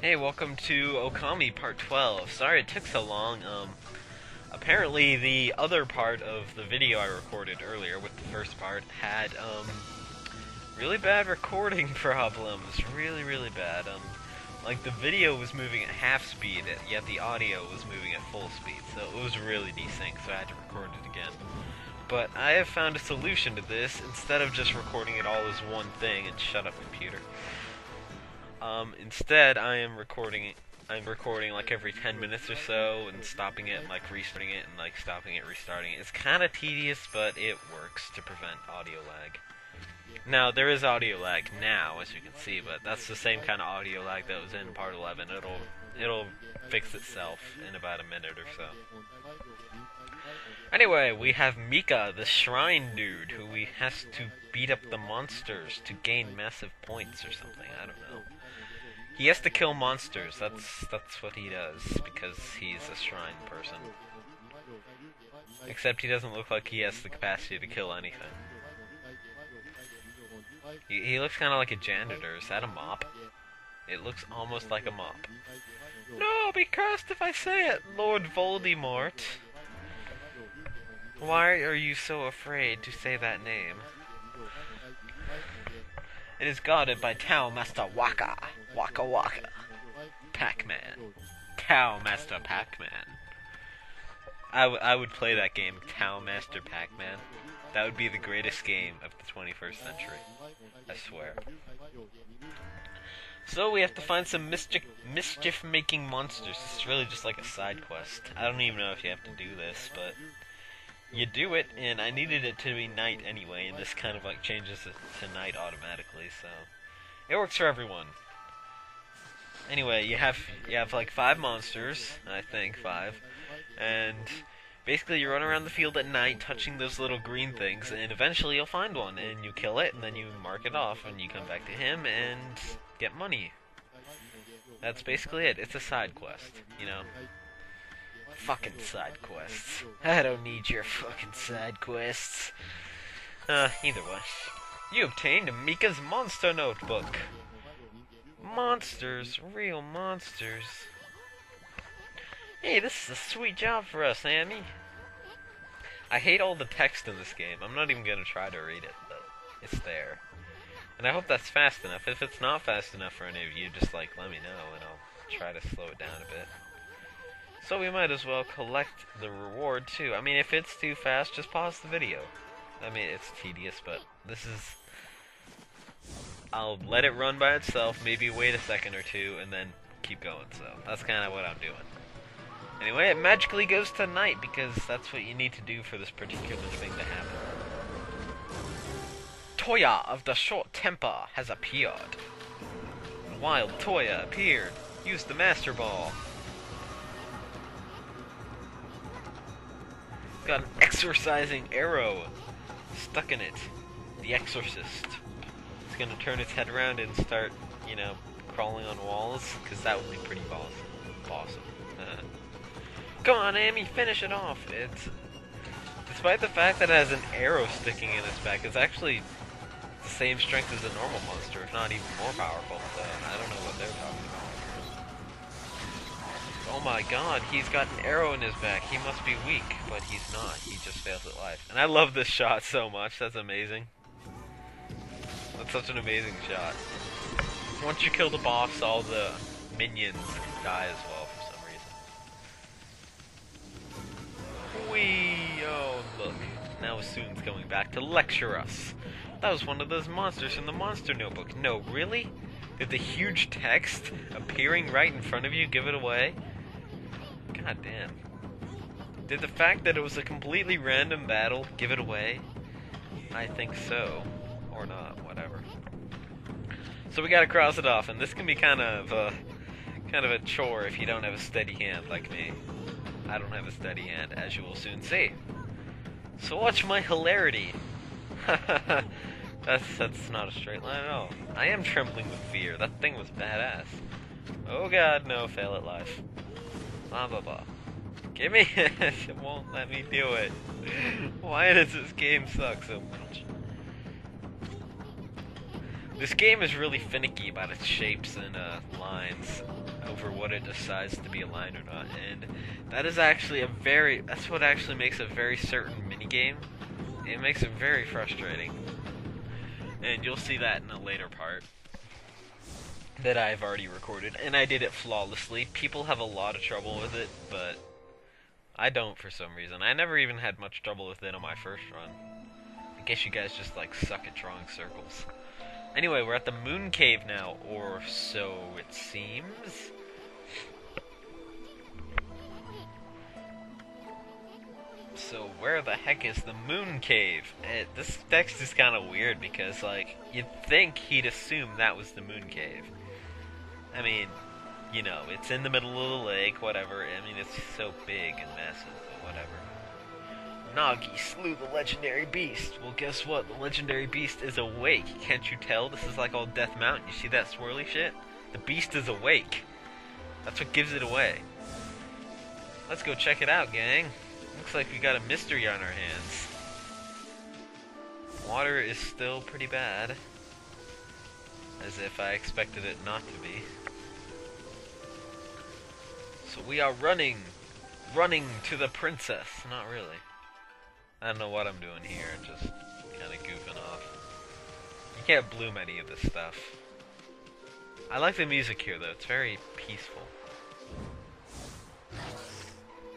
Hey, welcome to Okami Part 12. Sorry it took so long. Apparently the other part of the video I recorded earlier with the first part had, really bad recording problems. Really bad. Like the video was moving at half speed, yet the audio was moving at full speed, so it was really desynced, so I had to record it again. But I have found a solution to this, instead of just recording it all as one thing, and shut up computer. Instead, I'm recording like every 10 minutes or so, and stopping it, and like restarting it, and like stopping it, restarting it. It's kind of tedious, but it works to prevent audio lag. Now, there is audio lag now, as you can see, but that's the same kind of audio lag that was in part 11. It'll fix itself in about a minute or so. Anyway, we have Mika, the shrine dude, who has to beat up the monsters to gain massive points or something. I don't know. He has to kill monsters. That's what he does, because he's a shrine person. Except he doesn't look like he has the capacity to kill anything. He looks kind of like a janitor. Is that a mop? It looks almost like a mop. No, be cursed if I say it, Lord Voldemort. Why are you so afraid to say that name? It is guarded by Tao Master Waka. Waka Waka. Pac-Man. Tao Master Pac-Man. I would play that game, Tao Master Pac-Man. That would be the greatest game of the 21st century. I swear. So we have to find some mischief-making monsters. This is really just like a side quest. I don't even know if you have to do this, but you do it, and I needed it to be night anyway, and this kind of like changes it to night automatically, so it works for everyone. Anyway, you have like 5 monsters, I think 5, and basically you run around the field at night touching those little green things, and eventually you'll find one, and you kill it, and then you mark it off, and you come back to him and get money. That's basically it. It's a side quest, you know. Fucking side quests. I don't need your fucking side quests. Either way. You obtained Mika's monster notebook. Monsters, real monsters. Hey, this is a sweet job for us, Amy. I hate all the text in this game. I'm not even gonna try to read it, but it's there. And I hope that's fast enough. If it's not fast enough for any of you, just like let me know and I'll try to slow it down a bit. So we might as well collect the reward too. I mean, if it's too fast, just pause the video. I mean, it's tedious, but this is... I'll let it run by itself, maybe wait a second or two, and then keep going. So that's kind of what I'm doing. Anyway, it magically goes to night, because that's what you need to do for this particular thing to happen. Toya of the Short Temper has appeared. Wild Toya appeared. Use the Master Ball. Got an exorcising arrow stuck in it. The Exorcist. It's gonna turn its head around and start, you know, crawling on walls, because that would be pretty awesome. Come on, Amy, finish it off. It's, despite the fact that it has an arrow sticking in its back, it's actually the same strength as a normal monster, if not even more powerful. So I don't know what they're talking about. Oh my god, he's got an arrow in his back. He must be weak, but he's not. He just fails at life. And I love this shot so much. That's amazing. That's such an amazing shot. Once you kill the boss, all the minions die as well for some reason. Whee! Oh, look. Now Soon's coming back to lecture us. That was one of those monsters from the Monster Notebook. No, really? Did the huge text appearing right in front of you give it away? God damn. Did the fact that it was a completely random battle give it away? I think so. Or not, whatever. So we gotta cross it off, and this can be kind of a chore if you don't have a steady hand like me. I don't have a steady hand, as you will soon see. So watch my hilarity. That's not a straight line at all. I am trembling with fear. That thing was badass. Oh god, no, fail at life. Blah blah blah. Give me it. It won't let me do it. Why does this game suck so much? This game is really finicky about its shapes and lines over what it decides to be a line or not, and that is actually that's what actually makes a very certain minigame. It makes it very frustrating, and you'll see that in a later part that I've already recorded, and I did it flawlessly. People have a lot of trouble with it, but I don't for some reason. I never even had much trouble with it on my first run. I guess you guys just like suck at drawing circles. Anyway, we're at the moon cave now, or so it seems. So where the heck is the moon cave? This text is kind of weird because, like, you'd think he'd assume that was the moon cave. I mean, you know, it's in the middle of the lake, whatever. I mean, it's so big and massive, but whatever. Nagi slew the legendary beast. Well, guess what? The legendary beast is awake. Can't you tell? This is like all Death Mountain. You see that swirly shit? The beast is awake. That's what gives it away. Let's go check it out, gang. Looks like we got a mystery on our hands. Water is still pretty bad. As if I expected it not to be. So we are running to the princess. Not really. I don't know what I'm doing here, just kind of goofing off. You can't bloom any of this stuff. I like the music here though, it's very peaceful.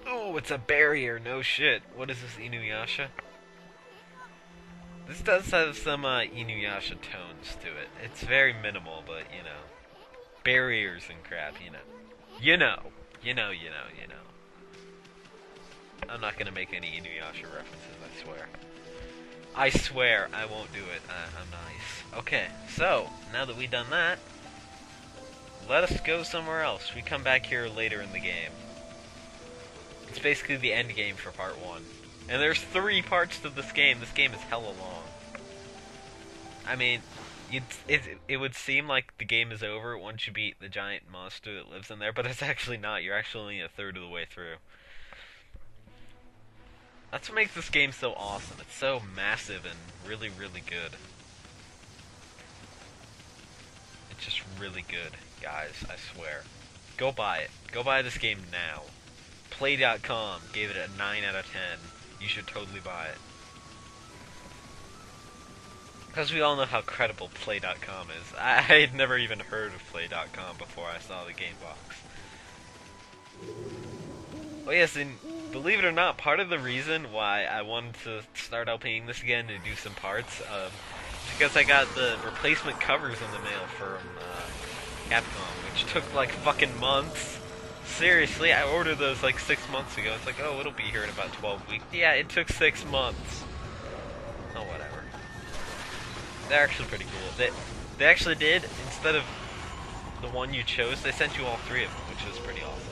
Oh, it's a barrier, no shit. What is this, Inuyasha? This does have some Inuyasha tones to it. It's very minimal, but you know. Barriers and crap, you know. You know. I'm not gonna make any Inuyasha references, I swear. I swear I won't do it. I'm nice. Okay, so, now that we've done that, let us go somewhere else. We come back here later in the game. It's basically the end game for part 1. And there's 3 parts to this game. This game is hella long. I mean, it would seem like the game is over once you beat the giant monster that lives in there, but it's actually not. You're actually only a third of the way through. That's what makes this game so awesome. It's so massive and really, really good. It's just really good, guys, I swear. Go buy it. Go buy this game now. Play.com gave it a 9 out of 10. You should totally buy it. Because we all know how credible Play.com is. I had never even heard of Play.com before I saw the game box. Oh yes, and believe it or not, part of the reason why I wanted to start LPing this again and do some parts, because I got the replacement covers in the mail from Capcom, which took like fucking months. Seriously, I ordered those like 6 months ago. It's like, oh, it'll be here in about 12 weeks. Yeah, it took 6 months. Oh, whatever. They're actually pretty cool. They actually did, instead of the one you chose, they sent you all 3 of them, which was pretty awesome.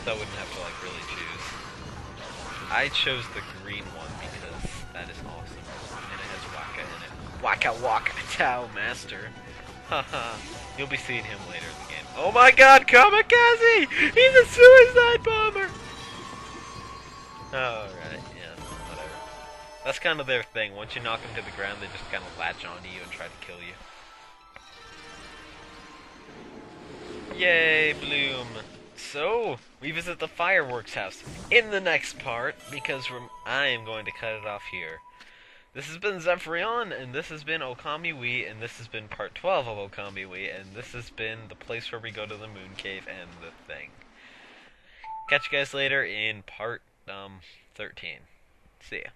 So I wouldn't have to like really choose. I chose the green one because that is awesome. And it has Waka in it. Waka Waka Tao Master. Haha. You'll be seeing him later in the game. Oh my god, Kamikaze! He's a suicide bomber! Alright, yeah, whatever. That's kind of their thing. Once you knock them to the ground, they just kind of latch onto you and try to kill you. Yay, Bloom! So, we visit the fireworks house in the next part, because I am going to cut it off here. This has been Zephrion, and this has been Okami Wii, and this has been part 12 of Okami Wii, and this has been the place where we go to the moon cave and the thing. Catch you guys later in part 13. See ya.